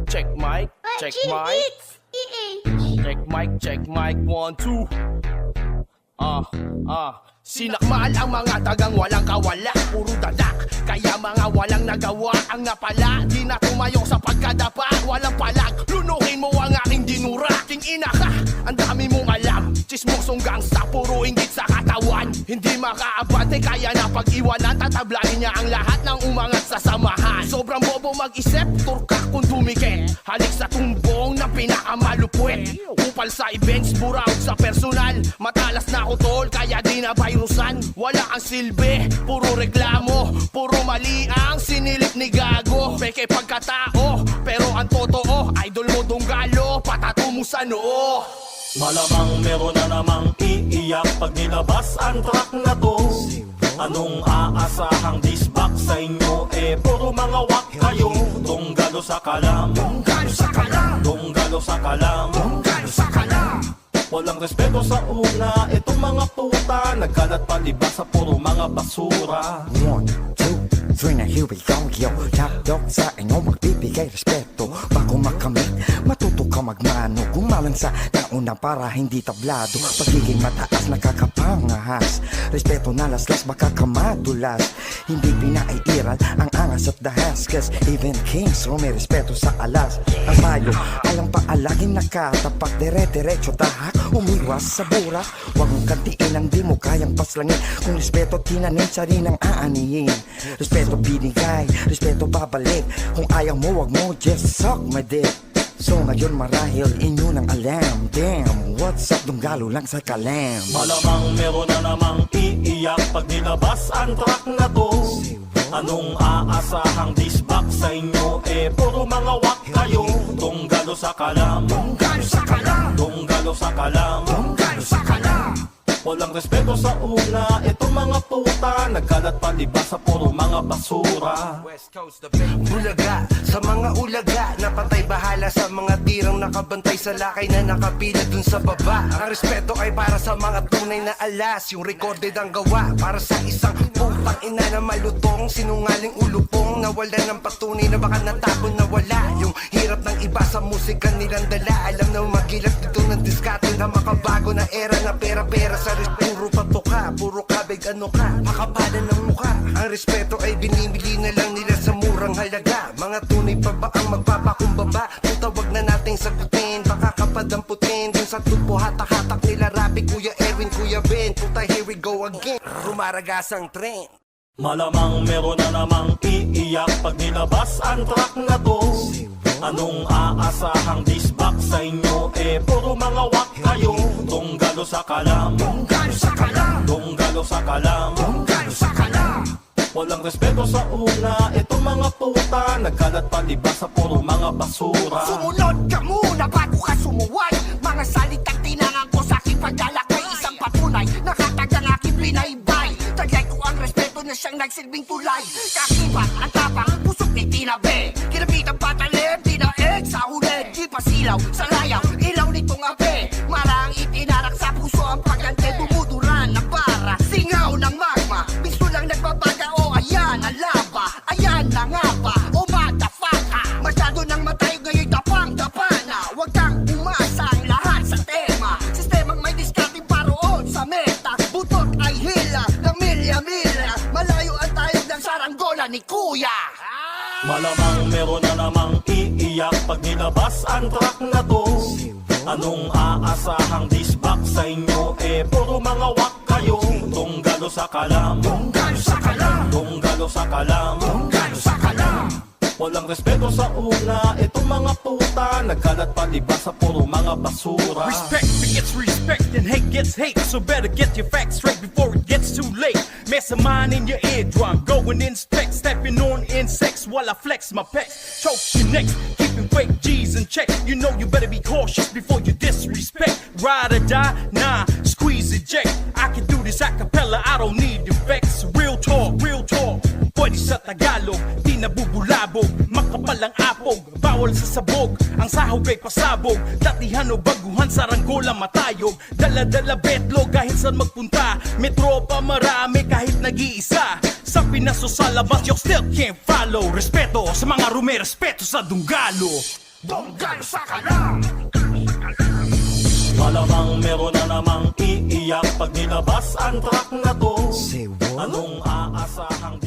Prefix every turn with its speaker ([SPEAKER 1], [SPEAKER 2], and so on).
[SPEAKER 1] Check mic, check mic. Check mic, 1, 2. Sinakmal ang mga tagang walang kawala, puro dadak. Kaya mga walang nagawa ang napala. Di na tumayo sa pagkadapa, walang palag. Lunukin mo ang aking dinura. King ina ka, ang dami mong alam. Chismosong gangsta, puro inggit sa katawan. Hindi makaabante, kaya na pag-iwanan. Tatablahin niya ang lahat ng umangat sa samahan. Sobrang bobo mag-isip, turkak kung tumikit. Halik sa tumbong na pinakamalupwet. Kupal sa events, buraot sa personal. Matalas na ako tol, kaya di na virusan. Wala ang silbi, puro reklamo. Puro mali ang sinilip ni Gago. Peke pagkatao, pero ang totoo, idol mo Donggalo, patato mo sa noo.
[SPEAKER 2] Malamang meron na namang iiyak pag nilabas ang track na to. Anong aasahang disbak sa inyo? Puro mga wak kayo. Donggalo sa kalam,
[SPEAKER 1] Donggalo sa kalam,
[SPEAKER 2] Donggalo sa kalam,
[SPEAKER 1] Donggalo sa kalam.
[SPEAKER 2] walang respeto sa una. Itong mga puta nagkalat palibas sa puro mga basura.
[SPEAKER 3] 1, 2, 3 na here we go. Yo, top dog sa inyo magbibigay respeto. Bago makamit, matuto ka magmano. Gumalang sa nauna para hindi tablado. Pagiging mataas nakakapangahas. Respeto na laslas baka kamadulas. Hindi pinaiiral ang angas at dahas. Cause even kings may respeto sa alas. Ang bayo alang paalagin nakatapak. Dire-diretso tahak, umiwas sa burak. Huwag mong kantiin ang di mo kayang paslangin. Kung respeto tinanin sa rin ang aanihin. Respeto binigay, respeto babalik. Kung ayaw mo wag mo just suck my dick. So ngayon marahil inyo nang alam. Damn, what's up Donggalo lang sa kalam.
[SPEAKER 2] Malamang meron na namang iiyak pag nilabas ang track na to. Anong aasahang disbak sa inyo? Puro mga wak kayo. Donggalo sa kalam,
[SPEAKER 1] Donggalo sa kalam,
[SPEAKER 2] Donggalo sa kalam,
[SPEAKER 1] Donggalo sa kalam.
[SPEAKER 2] walang respeto sa una. Itong mga puta nagkalat palibas sa puro mga basura.
[SPEAKER 4] Bulaga sa mga ulaga, napatay bahala sa mga tirang nakabantay sa lakay na nakapila dun sa baba. Ang respeto ay para sa mga tunay na alas. Yung recorded ang gawa para sa isang putang ina na malutong. Sinungaling ulupong nawala ng patunay na baka natapon na wala. Yung hirap ng iba sa musika nilang dala. Alam na magilat dito ng diskarte na makabago na era na pera-pera sa puro patoka, puro kabig ano ka, makapalan ng mukha. Ang respeto ay binibili na lang nila sa murang halaga. Mga tunay pa ba ang magpapakumbaba? Tutawag na nating sagutin, baka kapadamputin. Dun sa tupo hatak-hatak nila Rapi, Kuya Erwin, Kuya Ben. Puta here we go again, rumaragas ang tren.
[SPEAKER 2] Malamang meron na namang iiyak pag nilabas ang track na to. Anong aasahang disbak sa inyo? Puro mga wak kayo. Donggalo sa kalam,
[SPEAKER 1] Donggalo sa kalam,
[SPEAKER 2] Donggalo sa kalam,
[SPEAKER 1] Donggalo sa kalam.
[SPEAKER 2] walang respeto sa una. Itong mga puta nagkalat palibas sa puro mga basura.
[SPEAKER 1] Sumunod ka muna bago ka sumuway. Mga salitang tinangan ko sa aking paglalakay. Isang patunay, nakatagang aking binaybay. Tagay ko ang respeto na siyang nagsilbing tulay. Kakibat at tapang pusok ni tinabi. Kinabit ang patalim, tinaeg sa ulit. Di pa silaw, sa layaw, ilaw nitong abe. Marang itinarak sa puso ang pagante. Dumuduran ng bara, singaw ng magma. Bisto lang nagbabaga o ayan ang lava. Ayan na nga ba, o madafaka. Masyado nang matay ngayon tapang-tapa na. Huwag kang umasa ang lahat sa tema. Sistemang may discarding paroon sa meta. Butot ay hila ng milya-milya. Malayo ang tayo ng saranggola ni Kuya.
[SPEAKER 2] Malamang meron na namang iiyak pag nilabas ang track na to. Anong aasahang disbak sa inyo? Puro mga wak kayo. Donggalo sa kalam,
[SPEAKER 1] Donggalo sa kalam,
[SPEAKER 2] Donggalo sa kalam,
[SPEAKER 1] Donggalo sa kalam.
[SPEAKER 2] walang respeto sa una. Itong mga puta nagkalat palibas sa puro mga basura.
[SPEAKER 5] Respect begets respect and hate gets hate. So better get your facts straight before it gets too late. Mess of mine in your eardrum, going inspect, stepping on insects while I flex my pecs. Choke your necks, keeping fake G's in check. You know you better be cautious before you disrespect. Ride or die, nah, squeeze eject. I can do this a cappella, I don't need effects. Real talk, pwede sa Tagalog, di nabubulabog. Makapalang apog, bawal bawal sa sabog, ang sahog ay pasabog. Datihan o baguhan sa ranggola matayog. Dala-dala betlog kahit saan magpunta. May tropa marami kahit nag-iisa. Sa Pinas o sa labas, you still can't follow. Respeto sa mga rumerespeto sa Dunggalo.
[SPEAKER 1] Donggal sa kalam.
[SPEAKER 2] Malamang meron na namang iiyak pag nilabas ang track na to.
[SPEAKER 3] Say what?
[SPEAKER 2] Anong aasahang